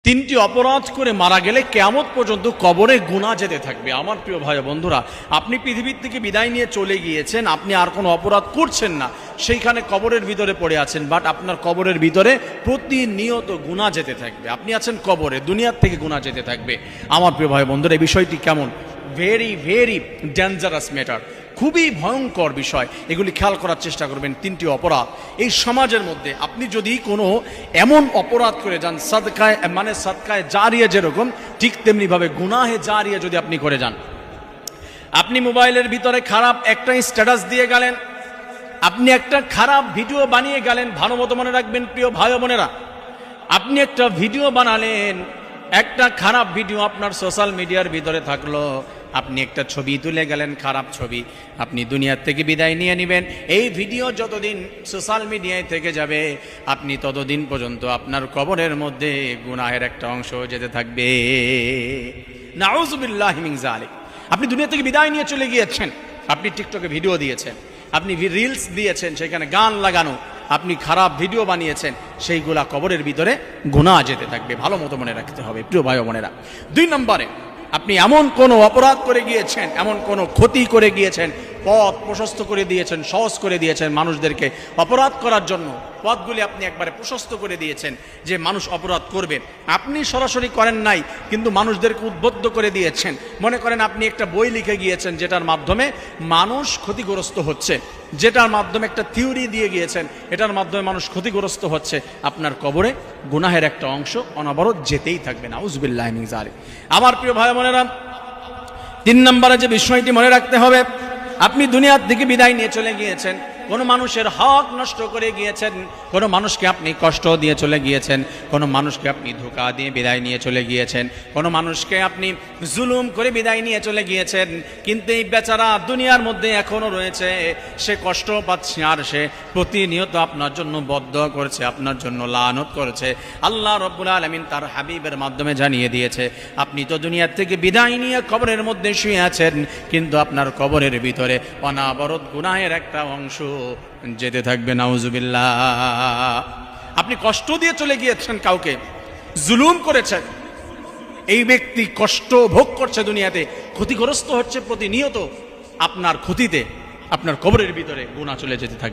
তিনটি অপরাধ করে মারা গেলে কিয়ামত পর্যন্ত কবরে গুনাহ যেতে থাকবে। আমার প্রিয় ভাই বন্ধুরা, আপনি পৃথিবীর থেকে বিদায় নিয়ে চলে গিয়েছেন, আপনি আর কোনো অপরাধ করছেন না, সেইখানে কবরের ভিতরে পড়ে আছেন, বাট আপনার কবরের ভিতরে প্রতিনিয়ত গুনাহ যেতে থাকবে। আপনি আছেন কবরে, দুনিয়ার থেকে গুনাহ যেতে থাকবে। আমার প্রিয় ভাই বন্ধুরা, এই বিষয়টি কেমন? ভেরি ভেরি ডেঞ্জারাস ম্যাটার, খুবই ভয়ঙ্কর বিষয়। এগুলি খেয়াল করার চেষ্টা করবেন। তিনটি অপরাধ এই সমাজের মধ্যে, আপনি যদি কোনো এমন অপরাধ করে যান, সাদকায় মানে সাদকায় জারিয়া যেরকম, ঠিক তেমনিভাবে গুনাহে জারিয়া যদি আপনি করে যান। আপনি মোবাইলের ভিতরে খারাপ একটা স্ট্যাটাস দিয়ে গেলেন, আপনি একটা খারাপ ভিডিও বানিয়ে গেলেন। ভালো মতো মনে রাখবেন প্রিয় ভাই বোনেরা, আপনি একটা ভিডিও বানালেন, একটা খারাপ ভিডিও আপনার সোশ্যাল মিডিয়ার ভিতরে থাকলো, আপনি একটা ছবি তুলে গেলেন, খারাপ ছবি, আপনি দুনিয়ার থেকে বিদায় নিয়ে নেবেন। এই ভিডিও যতদিন সোশ্যাল মিডিয়ায় থেকে যাবে, আপনি ততদিন পর্যন্ত আপনার কবরের মধ্যে গুনাহের একটা অংশ যেতে থাকবে। নাউযুবিল্লাহি মিন যালিক। আপনি দুনিয়া থেকে বিদায় নিয়ে চলে গিয়েছেন, আপনি টিকটকে ভিডিও দিয়েছেন, আপনি রিলস দিয়েছেন, সেখানে গান লাগানো, আপনি খারাপ ভিডিও বানিয়েছেন, সেইগুলা কবরের ভিতরে গুনাহ যেতে থাকবে। ভালো মতো মনে রাখতে হবে প্রিয় ভাই বোনেরা। 2 নম্বরে, আপনি এমন কোনো অপরাধ করে গিয়েছেন, এমন কোনো ক্ষতি করে গিয়েছেন, পথ প্রশস্ত করে দিয়েছেন, সহজ করে দিয়েছেন মানুষদেরকে অপরাধ করার জন্য। পথগুলি আপনি একবারে প্রশস্ত করে দিয়েছেন যে মানুষ অপরাধ করবে। আপনি সরাসরি করেন নাই, কিন্তু মানুষদেরকে উদ্বুদ্ধ করে দিয়েছেন। মনে করেন আপনি একটা বই লিখে গিয়েছেন, যেটার মাধ্যমে মানুষ ক্ষতিগ্রস্ত হচ্ছে, যেটার মাধ্যমে একটা থিওরি দিয়ে গিয়েছেন, এটার মাধ্যমে মানুষ ক্ষতিগ্রস্ত হচ্ছে। আপনার কবরে গুনাহের একটা অংশ অনবরত যেতেই থাকবে। নাউযুবিল্লাহি মিন যালিক। আমার প্রিয় ভাই বোনেরা, 3 নম্বরে যে বিষয়টি মনে রাখতে হবে, আপনি দুনিয়ার থেকে বিদায় নিয়ে চলে গিয়েছেন, কোনো মানুষের হক নষ্ট করে গিয়েছেন, কোনো মানুষকে আপনি কষ্ট দিয়ে চলে গিয়েছেন, কোনো মানুষকে আপনি ধোঁকা দিয়ে বিদায় নিয়ে চলে গিয়েছেন, কোনো মানুষকে আপনি জুলুম করে বিদায় নিয়ে চলে গিয়েছেন, কিন্তু এই বেচারা দুনিয়ার মধ্যে এখনো রয়েছে, সে কষ্ট পাচ্ছে, আর সে প্রতিনিয়ত আপনার জন্য বদদোয়া করছে, আপনার জন্য লানত করেছে। আল্লাহ রাব্বুল আলামিন তার হাবিবের মাধ্যমে জানিয়ে দিয়েছে, আপনি তো দুনিয়ার থেকে বিদায় নিয়ে কবরের মধ্যে শুয়ে আছেন, কিন্তু আপনার কবরের ভিতরে অনাবরত গুনাহের একটা অংশ যেতে থাকবে। নাউযুবিল্লাহ। আপনি কষ্ট দিয়ে চলে গিয়েছেন, কাউকে জুলুম করেছেন, এই ব্যক্তি কষ্ট ভোগ করছে, দুনিয়াতে ক্ষতিগ্রস্ত হচ্ছে প্রতিনিয়ত, আপনার ক্ষতিতে আপনার কবরের ভিতরে গুনাহ চলে যেতে থাকবে।